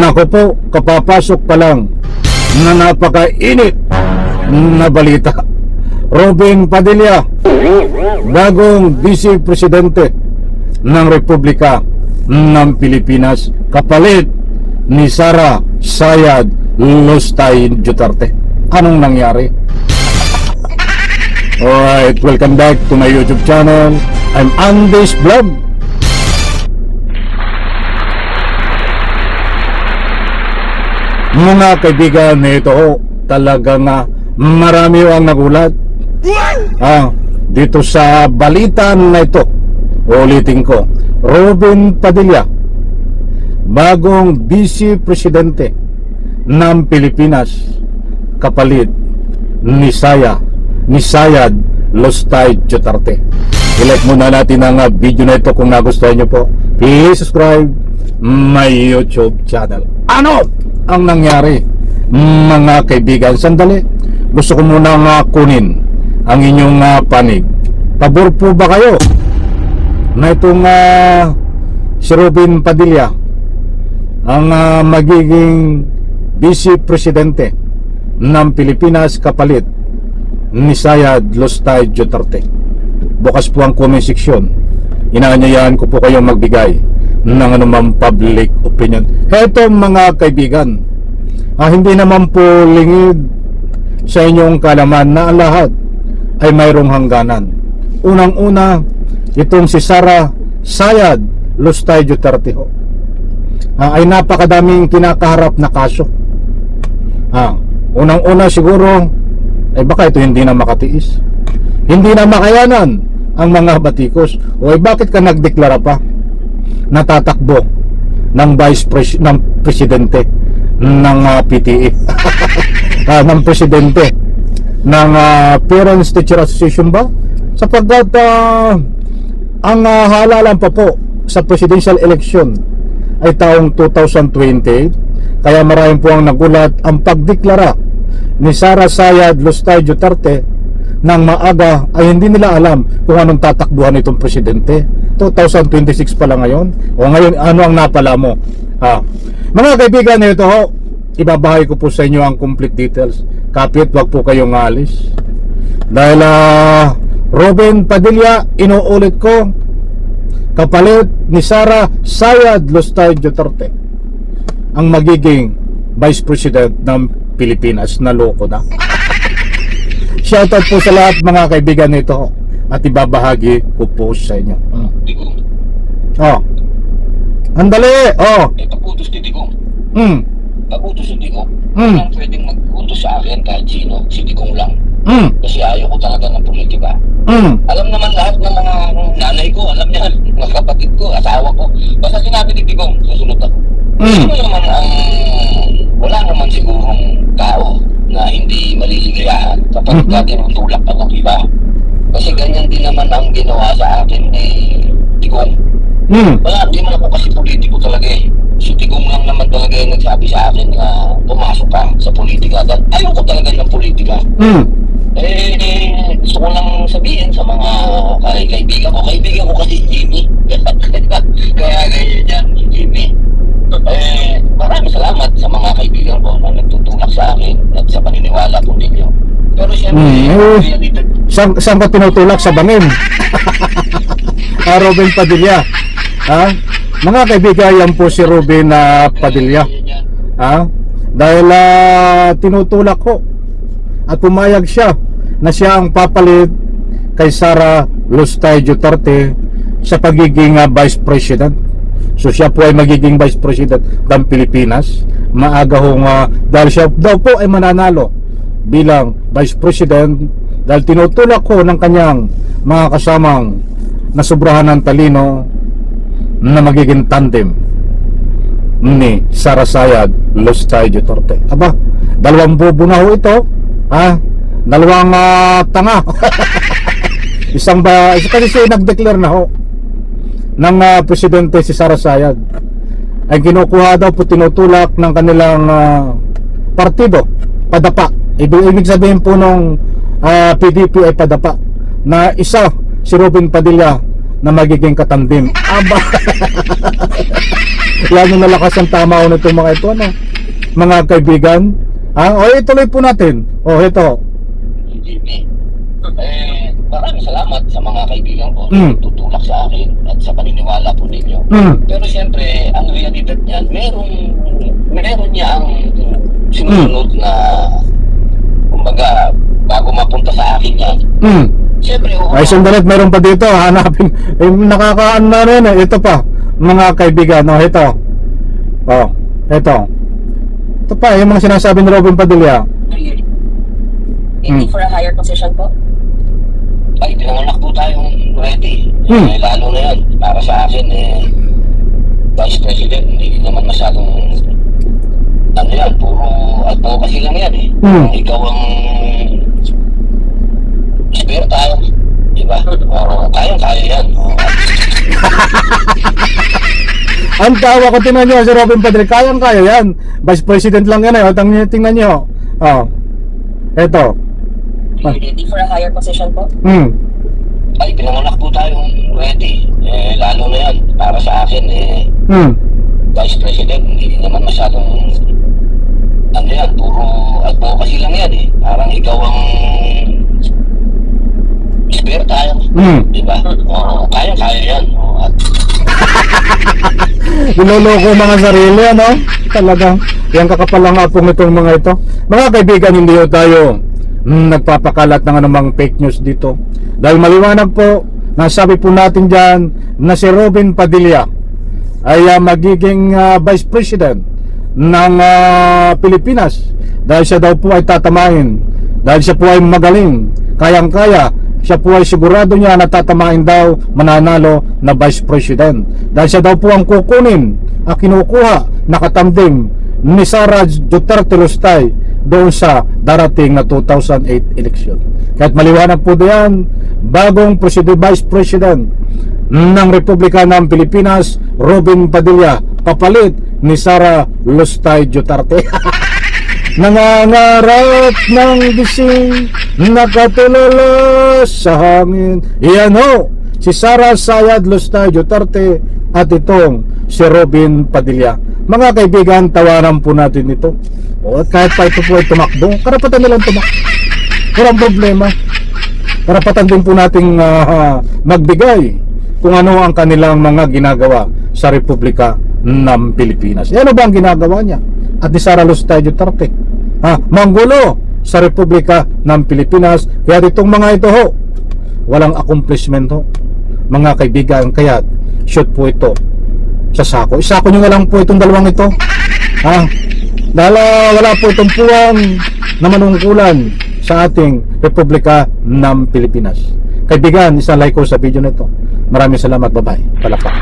Nako po, kapapasok pa lang na napakainit na balita. Robin Padilla, bagong Vice Presidente ng Republika ng Pilipinas, kapalit ni Sara Sayad Lustay Duterte. Anong nangyari? Alright, welcome back to my YouTube channel. I'm Andy's Vlog. Mga kaibigan, ito ho, talaga nga marami ang nagulat dito sa balita na ito. Ulitin ko, Robin Padilla, bagong Vice Presidente ng Pilipinas, kapalit ni Sayad Lustay Duterte. I-like muna natin ang video na ito kung nagustuhan nyo po. Please subscribe my YouTube channel. Ano ang nangyari, mga kaibigan? Sandali, gusto ko muna kunin ang inyong panig. Pabor po ba kayo na itong si Robin Padilla ang magiging Vice Presidente ng Pilipinas, kapalit ni Sayad Lustay Duterte? Bukas po ang comment section. Inaanyayahan ko po kayong magbigay ng anumang public opinion. Heto mga kaibigan, hindi naman po lingid sa inyong kalaman na ang lahat ay mayroong hangganan. Unang-una, itong si Sara Sayad Lustay Duterte ho, ay napakadaming kinakaharap na kaso. Unang-una siguro ay baka ito hindi na makatiis, hindi na makayanan ang mga batikos. O ay bakit ka nagdeklara pa natatakbo ng ng presidente ng PTA ng presidente ng Parents Teacher Association ba? Sapagkat ang halalan pa po sa presidential election ay taong 2028, kaya maraming po ang nagulat ang pagdeklara ni Sara Sayad Lustay Duterte nang maaga ay hindi nila alam kung anong tatakbuhan itong presidente. 2026 pa lang ngayon. O ngayon, ano ang napala mo? Mga kaibigan, ito ho, ibabahay ko po sa inyo ang complete details. Kapit, wag po kayong alis. Dahil Robin Padilla, inuulit ko, kapalit ni Sara Sayad Lustay Duterte ang magiging Vice President ng Pilipinas. Naloko na. Shoutout po sa lahat mga kaibigan nito at ibabahagi ko po sa inyo. Andali. Pag-utos ni Digong. Pag-utos ni Digong. Walang pwedeng mag-utos sa akin kahit sino. Si Digong lang. Kasi ayaw ko talaga ng politika. Alam naman lahat ng mga nanay ko, alam niya, mga kapatid ko, asawa ko. Basta sinabi ni Digong, susunod ako. Sino naman wala naman sigurong tao na hindi maliligayahan kapag tinutulak ka ng iba. Kasi ganyan din naman ang ginawa sa akin ni Digong. Wala, hindi man ako kasi politiko talaga eh. Si Digong lang naman talaga yung nagsabi sa akin na pumasok ka sa politika. Ayaw ko talaga ng politika. Gusto ko lang sabihin sa mga kaibigan ko kasi Jimmy. Kaya ganyan yan, Jimmy. Maraming salamat sa mga kaibigan ko na nagtutulak sa akin at sa paniniwala ko ninyo. Pero siyempre, saan ka tinutulak? Sa bangin? Robin Padilla. Mga kaibigan, yan po si Robin Padilla. Dahil tinutulak ko at pumayag siya na siya ang papalit kay Sara Lustay Duterte sa pagiging Vice President. So siya po ay magiging Vice President ng Pilipinas. Maaga hong dahil siya daw po ay mananalo bilang Vice President, dahil tinutulak ko ng kanyang mga kasamang nasubrahan ng talino na magiging tandem ni Sara Sayad Lustay Duterte. Aba, dalawang bobo na ho ito. Dalawang tanga. Isa kasi siya nag-declare na ho ng presidente si Sara Sayad. Ay kinukuha daw po, tinutulak ng kanilang partido, padapa. Ibig sabihin po nung PDP ay padapa, na isa si Robin Padilla na magiging katandim. Aba. Yan yung nalakas ang tama ko nitong mga ito, ano? Mga kaibigan. O ituloy po natin. O ito. Jimmy. Maraming salamat sa mga kaibigan ko Mm. na tutulak sa akin at sa paniniwala po ninyo. Pero siyempre, ang realidad niyan, meron niya ang sinusunod na, kumbaga, bago mapunta sa akin yan. Siyempre, Ay, sandali, meron pa dito. Hanapin. Nakakaan na rin. Ito pa. Mga kaibigan. O ito. Ito. Ito pa. Yung mga sinasabi ni Robin Padilla. Aiming for a higher position po? ay, pinanganak po tayong ready. Lalo na yan, para sa akin, Vice President, hindi naman masyadong, ano yan, puro advocacy lang yan eh. Ikaw ang spare tayo, di ba? Kaya yan. Ang tawa ko, tingnan nyo si Robin Padilla. Kayang-kaya yan. Vice President lang yan. Tingnan nyo. Ito. Aiming for a higher position po? Ay, pinanganak po tayong ready. Lalo na yan, para sa akin, Vice President, hindi naman masyadong, ano yan, puro advocacy lang yan eh. Parang ikaw ang spare tayo, di ba? Kaya yan. Niloloko mga sarili, ano? Talagang yan kakapalang apong itong mga ito. Mga kaibigan, hindi tayo nagpapakalat ng anumang fake news dito. Dahil maliwanag po, nasabi po natin dyan na si Robin Padilla ay magiging Vice President ng Pilipinas. Dahil siya daw po ay tatamain. Dahil siya po ay magaling, kayang-kaya. Siya po ay sigurado niya na tatamain daw, mananalo na Vice President. Dahil siya daw po ang kukunin, kinukuha, nakatamdim ni Sara Duterte Lustay doon sa darating na 2008 election. Kahit maliwanag po diyan, bagong Vice President ng Republika ng Pilipinas, Robin Padilla, kapalit ni Sara Lustay Duterte. Nangangarap ng gising, nakatulala sa hangin. Iyan ho, si Sara Sayad Lustay Duterte at itong si Robin Padilla. Mga kaibigan, tawanan po natin ito. At kahit pa ito po ay tumakbo, karapatan nilang tumakbo. Walang problema. Karapatan din po nating magbigay kung ano ang kanilang mga ginagawa sa Republika ng Pilipinas. Ano ba ang ginagawa niya? At ni Sara Lustay Duterte, manggulo sa Republika ng Pilipinas. Kaya itong mga ito ho, walang accomplishment ho, mga kaibigan. Kaya shoot po ito sa sako. Isako nyo nga lang po itong dalawang ito, dahil wala po itong puwang na manungkulan sa ating Republika ng Pilipinas. Kaibigan, isang like ko sa video nito. Maraming salamat. Bye-bye. Palakpak.